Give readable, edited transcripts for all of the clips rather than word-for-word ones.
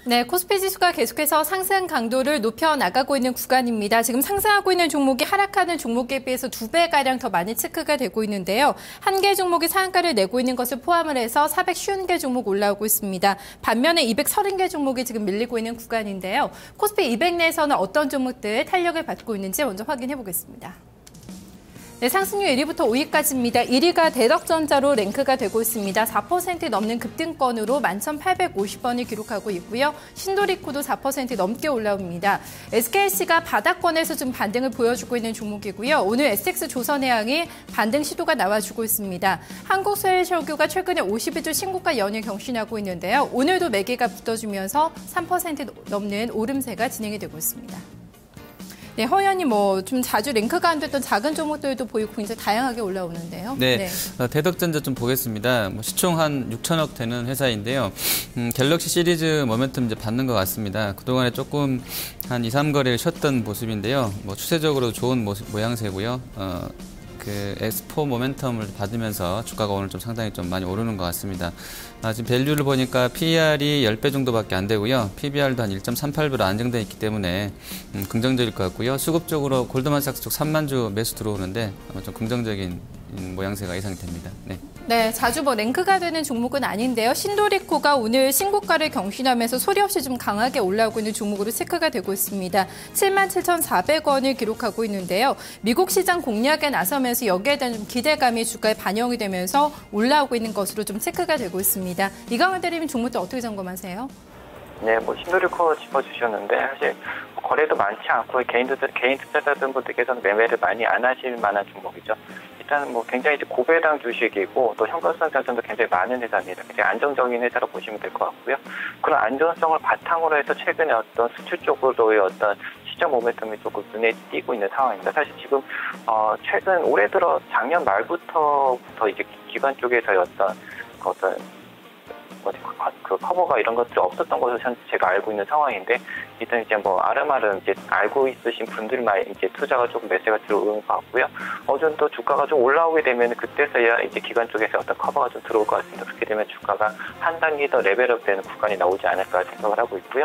네, 코스피 지수가 계속해서 상승 강도를 높여 나가고 있는 구간입니다. 지금 상승하고 있는 종목이 하락하는 종목에 비해서 2배가량 더 많이 체크가 되고 있는데요. 한 개 종목이 상한가를 내고 있는 것을 포함을 해서 450개 종목 올라오고 있습니다. 반면에 230개 종목이 지금 밀리고 있는 구간인데요. 코스피 200 내에서는 어떤 종목들 탄력을 받고 있는지 먼저 확인해 보겠습니다. 네, 상승률 1위부터 5위까지입니다. 1위가 대덕전자로 랭크가 되고 있습니다. 4% 넘는 급등권으로 11,850원을 기록하고 있고요. 신도리코도 4% 넘게 올라옵니다. SKC가 바닥권에서 좀 반등을 보여주고 있는 종목이고요. 오늘 SX조선해양이 반등 시도가 나와주고 있습니다. 한국소일석유가 최근에 52주 신고가 연일 경신하고 있는데요. 오늘도 매기가 붙어주면서 3% 넘는 오름세가 진행이 되고 있습니다. 네, 허 의원님 좀 자주 랭크가 안 됐던 작은 종목들도 보이고 굉장히 다양하게 올라오는데요. 네, 대덕전자 좀 보겠습니다. 시총 한 6천억 되는 회사인데요. 갤럭시 시리즈 모멘텀 이제 받는 것 같습니다. 그동안에 조금 한 2, 3거래를 쉬었던 모습인데요. 추세적으로 좋은 모양새고요. 그 엑스포 모멘텀을 받으면서 주가가 오늘 좀 상당히 좀 많이 오르는 것 같습니다. 지금 밸류를 보니까 PER이 10배 정도밖에 안 되고요. PBR도 한 1.38배로 안정되어 있기 때문에 긍정적일 것 같고요. 수급적으로 골드만삭스 쪽 3만 주 매수 들어오는데 아마 좀 긍정적인 모양새가 예상이 됩니다. 네, 자주 랭크가 되는 종목은 아닌데요. 신도리코가 오늘 신고가를 경신하면서 소리 없이 좀 강하게 올라오고 있는 종목으로 체크가 되고 있습니다. 77,400원을 기록하고 있는데요. 미국 시장 공략에 나서면서 여기에 대한 좀 기대감이 주가에 반영이 되면서 올라오고 있는 것으로 좀 체크가 되고 있습니다. 이강원 대리님 종목도 어떻게 점검하세요? 네, 신도리코 짚어주셨는데 사실 거래도 많지 않고 개인 투자자분들께서는 매매를 많이 안 하실 만한 종목이죠. 일단 굉장히 고배당 주식이고 또 현금성 자산도 굉장히 많은 회사입니다. 굉장히 안정적인 회사로 보시면 될 것 같고요. 그런 안정성을 바탕으로 해서 최근에 어떤 수출 쪽으로의 어떤 시장 모멘텀이 조금 눈에 띄고 있는 상황입니다. 사실 지금 최근 올해 들어 작년 말부터 이제 기관 쪽에서의 어떤 그 커버가 이런 것들이 없었던 것으로 제가 알고 있는 상황인데 일단 이제 아름아름 이제 알고 있으신 분들만 이제 투자가 조금 매세가 들어오는 것 같고요. 어느 정도 주가가 좀 올라오게 되면 그때서야 이제 기관 쪽에서 어떤 커버가 좀 들어올 것 같습니다. 그렇게 되면 주가가 한 단계 더 레벨업되는 구간이 나오지 않을까 생각을 하고 있고요.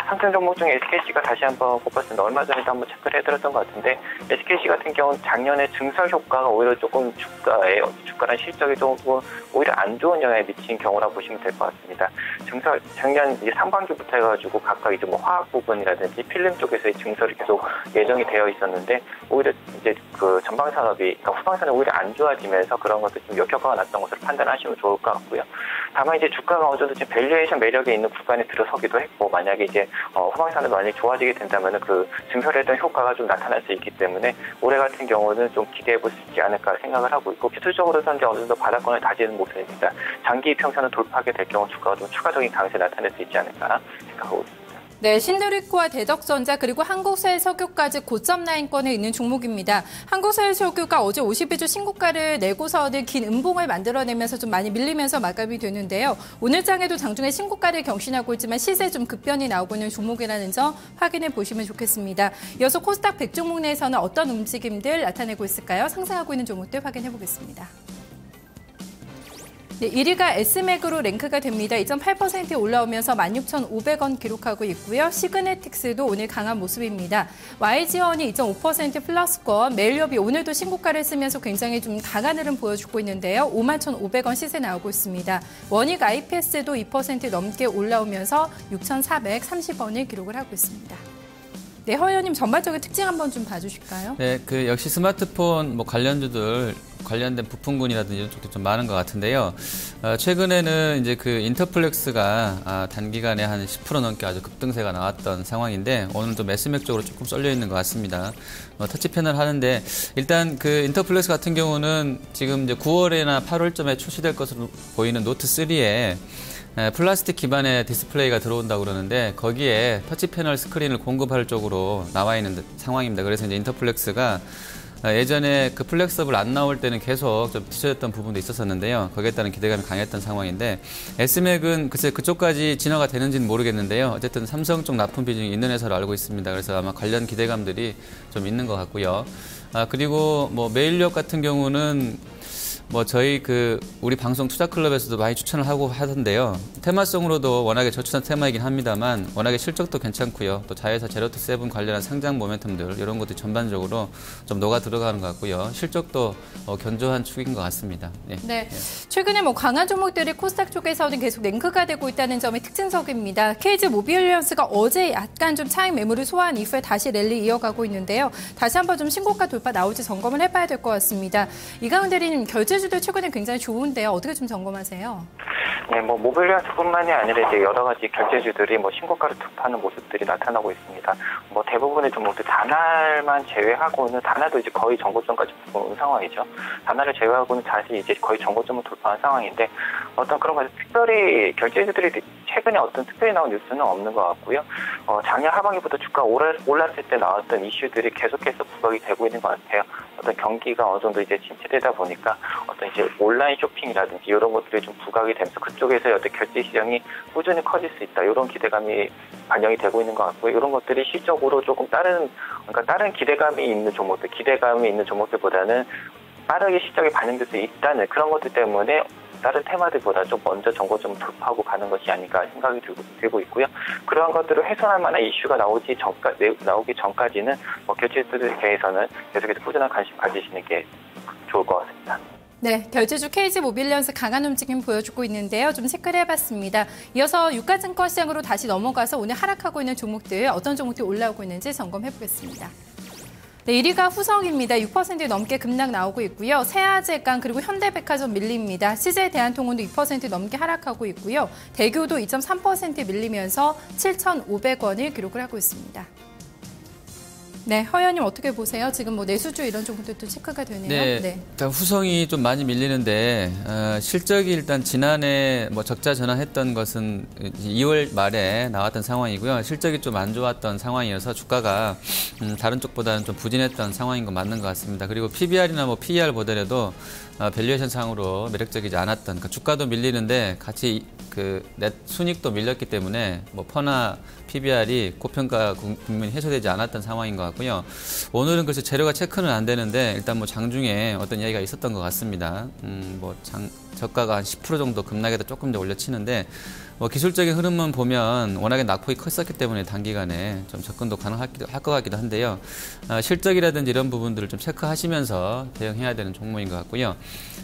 상승 종목 중에 SKC가 다시 한번 꼽았습니다. 얼마 전에도 한번 체크를 해드렸던 것 같은데 SKC 같은 경우는 작년에 증설 효과가 오히려 조금 주가랑 실적에 조금 오히려 안 좋은 영향을 미친 경우라 보시면 될 것 같습니다. 증설 작년 이제 상반기부터 해가지고 각각 이제 화학 부분이라든지 필름 쪽에서의 증설이 계속 예정이 되어 있었는데 오히려 이제 그 전방 산업이 그러니까 후방 산업이 오히려 안 좋아지면서 그런 것들 좀 역효과가 났던 것으로 판단하시면 좋을 것 같고요. 다만 이제 주가가 어느 정도 지금 밸류에이션 매력에 있는 구간에 들어서기도 했고 만약에 이제 후방 산업이 많이 좋아지게 된다면은 그 증설에 대한 효과가 좀 나타날 수 있기 때문에 올해 같은 경우는 좀 기대해 볼 수 있지 않을까 생각을 하고 있고 기술적으로는 이제 어느 정도 바닥권을 다지는 모습입니다. 장기 평선을 돌파하게 될 경우 주가가 좀 추가적인 강세 나타낼 수 있지 않을까 생각하고 있습니다. 네, 신도리코와 대덕전자 그리고 한국소일석유까지 고점 라인권에 있는 종목입니다. 한국소일석유가 어제 52주 신고가를 내고서는 긴 음봉을 만들어내면서 좀 많이 밀리면서 마감이 되는데요. 오늘 장에도 장중에 신고가를 경신하고 있지만 시세 좀 급변이 나오고 있는 종목이라는 점 확인해 보시면 좋겠습니다. 이어서 코스닥 100 종목 내에서는 어떤 움직임들 나타내고 있을까요? 상승하고 있는 종목들 확인해 보겠습니다. 네, 1위가 S맥으로 랭크가 됩니다. 2.8%에 올라오면서 16,500원 기록하고 있고요. 시그네틱스도 오늘 강한 모습입니다. YG원이 2.5% 플러스권, 매일협이 오늘도 신고가를 쓰면서 굉장히 좀 강한 흐름 보여주고 있는데요. 51,500원 시세 나오고 있습니다. 원익 IPS도 2% 넘게 올라오면서 6,430원을 기록을 하고 있습니다. 네, 허 의원님 전반적인 특징 한번 좀 봐주실까요? 네, 역시 스마트폰 관련주들 관련된 부품군이라든지 이런 쪽도 좀 많은 것 같은데요. 최근에는 이제 그 인터플렉스가 단기간에 한 10% 넘게 아주 급등세가 나왔던 상황인데 오늘도 매스맥 쪽으로 조금 쏠려 있는 것 같습니다. 터치 패널 하는데 일단 그 인터플렉스 같은 경우는 지금 이제 9월이나 8월쯤에 출시될 것으로 보이는 노트 3에 플라스틱 기반의 디스플레이가 들어온다고 그러는데 거기에 터치 패널 스크린을 공급할 쪽으로 나와 있는 상황입니다. 그래서 이제 인터플렉스가 예전에 그 플렉서블 안 나올 때는 계속 좀 뒤쳐졌던 부분도 있었었는데요. 거기에 따른 기대감이 강했던 상황인데 S맥은 글쎄 그쪽까지 진화가 되는지는 모르겠는데요. 어쨌든 삼성 쪽 납품 비중이 있는 회사로 알고 있습니다. 그래서 아마 관련 기대감들이 좀 있는 것 같고요. 그리고 매일력 같은 경우는 뭐 저희 우리 방송 투자클럽에서도 많이 추천을 하고 하던데요. 테마성으로도 워낙에 저추천 테마이긴 합니다만 워낙에 실적도 괜찮고요. 또 자회사 제로투 세븐 관련한 상장 모멘텀들 이런 것들이 전반적으로 좀 녹아 들어가는 것 같고요. 실적도 견조한 축인 것 같습니다. 네. 네. 최근에 뭐 강한 종목들이 코스닥 쪽에서는 계속 랭크가 되고 있다는 점이 특징적입니다. KG 모빌리언스가 어제 약간 좀 차익 매물을 소화한 이후에 다시 랠리 이어가고 있는데요. 다시 한번 좀 신고가 돌파 나올지 점검을 해봐야 될 것 같습니다. 이강은 대리님, 결제주들 최근에 굉장히 좋은데요. 어떻게 좀 점검하세요? 네, 뭐 모빌리언스뿐만이 아니라 이제 여러 가지 결제주들이 뭐 신고가를突破하는 모습들이 나타나고 있습니다. 뭐 대부분의 종목들 다날만 제외하고는, 다날도 이제 거의 정고점까지 온 상황이죠. 다날을 제외하고는 다시 이제 거의 정고점을 돌파한 상황인데, 어떤 그런 것을 특별히 결제주들이 최근에 어떤 특별히 나온 뉴스는 없는 것 같고요. 작년 하반기부터 주가 올랐을 때 나왔던 이슈들이 계속해서 부각이 되고 있는 것 같아요. 어떤 경기가 어느 정도 이제 침체되다 보니까 어떤 이제 온라인 쇼핑이라든지 이런 것들이 좀 부각이 되면서 그쪽에서 어떤 결제 시장이 꾸준히 커질 수 있다, 이런 기대감이 반영이 되고 있는 것 같고요. 이런 것들이 실적으로 조금 다른 기대감이 있는 종목들보다는 빠르게 실적이 반영될 수 있다는 그런 것들 때문에 다른 테마들보다 좀 먼저 정고점을 돌파하고 가는 것이 아닐까 생각이 들고 있고요. 그러한 것들을 훼손할 만한 이슈가 나오기 전까지는 결제주들에 대해서는 계속해서 꾸준한 관심 가지시는 게 좋을 것 같습니다. 네, 결제주 KG 모빌리언스 강한 움직임 보여주고 있는데요. 좀 체크를 해봤습니다. 이어서 유가증권 시장으로 다시 넘어가서 오늘 하락하고 있는 종목들, 어떤 종목들이 올라오고 있는지 점검해보겠습니다. 네, 1위가 후성입니다. 6% 넘게 급락 나오고 있고요. 세아제강 그리고 현대백화점 밀립니다. CJ 대한통운도 2% 넘게 하락하고 있고요. 대교도 2.3% 밀리면서 7,500원을 기록을 하고 있습니다. 네, 허연님 어떻게 보세요? 지금 뭐 내수주 이런 종목들도 체크가 되네요. 네, 일단 후성이 좀 많이 밀리는데 실적이 일단 지난해 뭐 적자 전환했던 것은 2월 말에 나왔던 상황이고요. 실적이 좀 안 좋았던 상황이어서 주가가 다른 쪽보다는 좀 부진했던 상황인 건 맞는 것 같습니다. 그리고 PBR이나 뭐 PER 보더라도 밸류에이션 상으로 매력적이지 않았던, 그러니까 주가도 밀리는데 같이 넷 순익도 밀렸기 때문에 뭐 퍼나 PBR이 고평가 국면이 해소되지 않았던 상황인 것 같고요. 오늘은 글쎄 재료가 체크는 안 되는데 일단 뭐 장중에 어떤 이야기가 있었던 것 같습니다. 저가가 한 10% 정도 급락해도 조금 더 올려치는데 뭐 기술적인 흐름만 보면 워낙에 낙폭이 컸었기 때문에 단기간에 좀 접근도 가능할 것 같기도 한데요. 실적이라든지 이런 부분들을 좀 체크하시면서 대응해야 되는 종목인 것 같고요.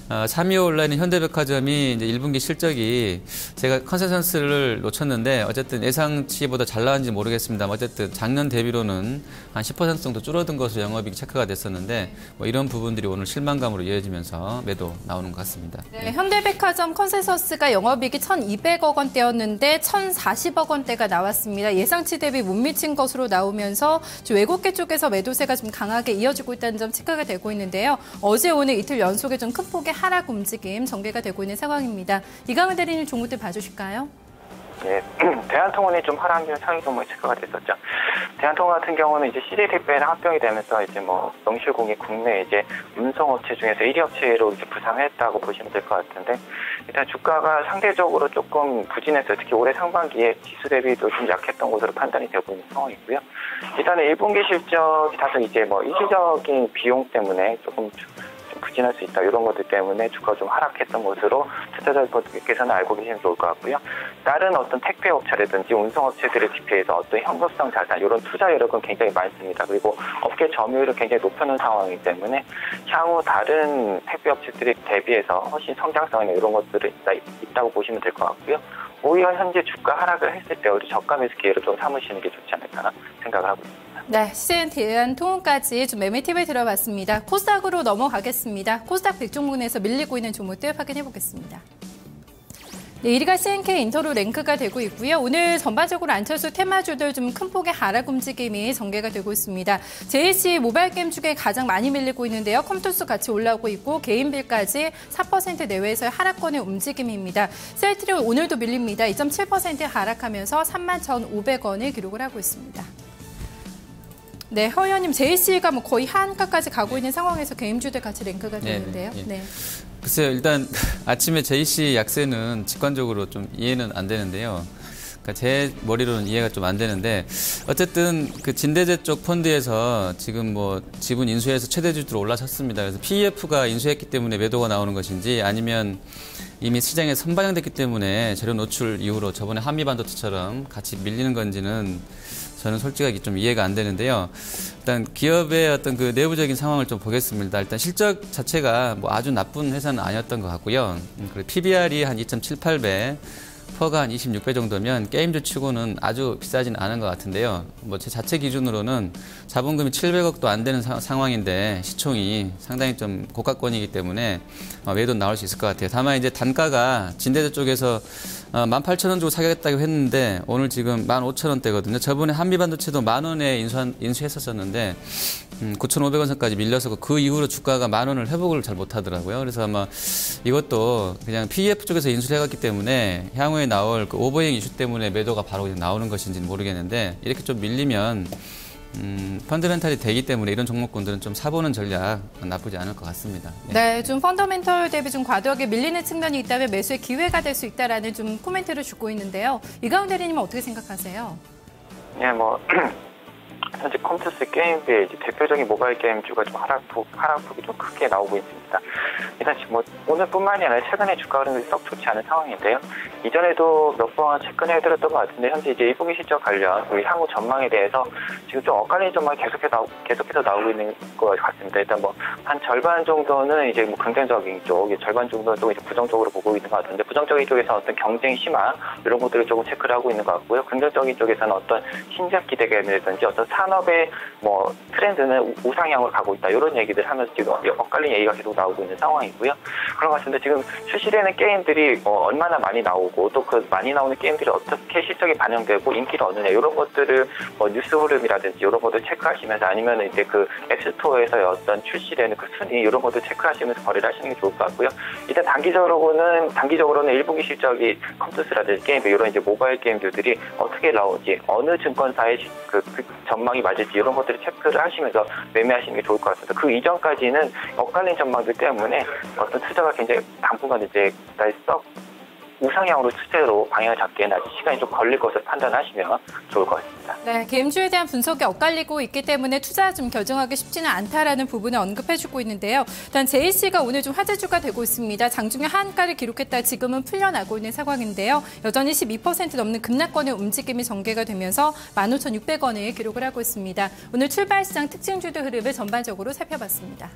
3위에 올라있는 현대백화점이 이제 1분기 실적이 제가 컨센서스를 놓쳤는데 어쨌든 예상치보다 잘 나왔는지 모르겠습니다. 어쨌든 작년 대비로는 한 10% 정도 줄어든 것으로 영업이익이 체크가 됐었는데 뭐 이런 부분들이 오늘 실망감으로 이어지면서 매도 나오는 것 같습니다. 네, 현대백화점 컨센서스가 영업이익이 1,200억 원대였는데 1,040억 원대가 나왔습니다. 예상치 대비 못 미친 것으로 나오면서 외국계 쪽에서 매도세가 좀 강하게 이어지고 있다는 점 체크가 되고 있는데요. 어제 오늘 이틀 연속에 좀 큰 폭의 하락 움직임 전개가 되고 있는 상황입니다. 이강은 대리님 종목들 봐주실까요? 네, 대한통운이 좀 하락률 상위 종목이 체크가 됐었죠. 대한통운 같은 경우는 이제 CJ 택배랑 합병이 되면서 이제 뭐 명실공히 국내 이제 운송업체 중에서 1위 업체로 이제 부상했다고 보시면 될 것 같은데, 일단 주가가 상대적으로 조금 부진했어요. 특히 올해 상반기에 지수 대비도 좀 약했던 것으로 판단이 되고 있는 상황이고요. 일단은 1분기 실적이 다소 이제 뭐 일시적인 비용 때문에 조금 부진할 수 있다, 이런 것들 때문에 주가가 좀 하락했던 것으로 투자자분들께서는 알고 계시면 좋을 것 같고요. 다른 어떤 택배업체라든지 운송업체들에 비해서 어떤 현금성 자산, 이런 투자 여력은 굉장히 많습니다. 그리고 업계 점유율을 굉장히 높여놓은 상황이기 때문에 향후 다른 택배업체들에 대비해서 훨씬 성장성이나 이런 것들이 있다고 보시면 될 것 같고요. 오히려 현재 주가 하락을 했을 때 우리 저가 매수 기회를 좀 삼으시는 게 좋지 않을까 생각을 하고 있습니다. 네, CJ 대한통운까지 좀 매매 팁을 들어봤습니다. 코스닥으로 넘어가겠습니다. 코스닥 100종목 내에서 밀리고 있는 종목들 확인해 보겠습니다. 네, 1위가 CNK 인터로 랭크가 되고 있고요. 오늘 전반적으로 안철수 테마주들 좀 큰 폭의 하락 움직임이 전개가 되고 있습니다. JC 모바일 게임 중에 가장 많이 밀리고 있는데요. 컴투스 같이 올라오고 있고 개인빌까지 4% 내외에서의 하락권의 움직임입니다. 셀트리온 오늘도 밀립니다. 2.7% 하락하면서 31,500원을 기록을 하고 있습니다. 네, 허 의원님, JC가 뭐 거의 하한가까지 가고 있는 상황에서 개인주들 같이 랭크가 되는데요. 네. 글쎄요, 일단 아침에 JC 약세는 직관적으로 좀 이해는 안 되는데요. 그러니까 제 머리로는 이해가 좀 안 되는데 어쨌든 그 진대제 쪽 펀드에서 지금 뭐 지분 인수해서 최대 주주로 올라섰습니다. 그래서 PEF가 인수했기 때문에 매도가 나오는 것인지 아니면 이미 시장에 선반영됐기 때문에 재료 노출 이후로 저번에 한미반도체처럼 같이 밀리는 건지는 저는 솔직하게 좀 이해가 안 되는데요. 일단 기업의 어떤 그 내부적인 상황을 좀 보겠습니다. 일단 실적 자체가 뭐 아주 나쁜 회사는 아니었던 것 같고요. 그리고 PBR이 한 2.78배, 퍼가 한 26배 정도면 게임주 치고는 아주 비싸진 않은 것 같은데요. 뭐 제 자체 기준으로는 자본금이 700억도 안 되는 상황인데 시총이 상당히 좀 고가권이기 때문에 매도 나올 수 있을 것 같아요. 다만 이제 단가가 진대제 쪽에서 18,000원 주고 사겠다고 했는데 오늘 지금 15,000원대거든요. 저번에 한미반도체도 10,000원에 인수했었었는데 9,500원 선까지 밀려서 그 이후로 주가가 10,000원을 회복을 잘 못하더라고요. 그래서 아마 이것도 그냥 PEF 쪽에서 인수를 해갔기 때문에 향후에 나올 그 오버행 이슈 때문에 매도가 바로 그냥 나오는 것인지는 모르겠는데 이렇게 좀 밀리면 펀더멘탈이 되기 때문에 이런 종목군들은 좀 사보는 전략 나쁘지 않을 것 같습니다. 네, 좀 펀더멘털 대비 좀 과도하게 밀리는 측면이 있다면 매수의 기회가 될 수 있다라는 좀 코멘트를 주고 있는데요. 이가훈 대리님은 어떻게 생각하세요? 네, 뭐 현재 컴퓨터 게임의 대표적인 모바일 게임주가 좀 하락폭이 좀 크게 나오고 있습니다. 일단 지금 뭐 오늘뿐만이 아니라 최근에 주가 흐름이 썩 좋지 않은 상황인데요. 이전에도 몇 번 체크해드렸던 것 같은데 현재 이제 1분기 실적 관련 우리 향후 전망에 대해서 지금 좀 엇갈리는 전망이 계속해서 나오고 있는 것 같습니다. 일단 뭐 한 절반 정도는 이제 뭐 긍정적인 쪽, 절반 정도는 또 이제 부정적으로 보고 있는 것 같은데 부정적인 쪽에서 어떤 경쟁 심화 이런 것들을 조금 체크를 하고 있는 것 같고요. 긍정적인 쪽에서는 어떤 신작 기대감이라든지 어떤 산업의 뭐 트렌드는 우상향으로 가고 있다 이런 얘기들 하면서 지금 엇갈린 얘기가 계속 나오고 있는 상황이고요. 그런 것 같은데 지금 출시되는 게임들이 얼마나 많이 나오고 또 그 많이 나오는 게임들이 어떻게 실적이 반영되고 인기를 얻느냐 이런 것들을 뉴스 흐름이라든지 이런 것들 체크하시면서 아니면 이제 그 앱스토어에서의 어떤 출시되는 그 순위 이런 것들 체크하시면서 거래를 하시는 게 좋을 것 같고요. 일단 단기적으로는 1분기 실적이 컴투스라든지 게임 이런 이제 모바일 게임들이 어떻게 나오는지 어느 증권사의 그 전망이 맞을지 이런 것들을 체크를 하시면서 매매하시는 게 좋을 것 같습니다. 그 이전까지는 엇갈린 전망들 때문에 어떤 투자가 굉장히 당분간 이제 썩 우상향으로 추세로 방향을 잡기에는 아직 시간이 좀 걸릴 것을 판단하시면 좋을 것 같습니다. 네, 게임주에 대한 분석이 엇갈리고 있기 때문에 투자 좀 결정하기 쉽지는 않다라는 부분을 언급해주고 있는데요. 일단 JC가 오늘 좀 화제주가 되고 있습니다. 장중에 하한가를 기록했다 지금은 풀려나고 있는 상황인데요. 여전히 12% 넘는 급락권의 움직임이 전개가 되면서 15,600원을 기록을 하고 있습니다. 오늘 출발 시장 특징주들 흐름을 전반적으로 살펴봤습니다.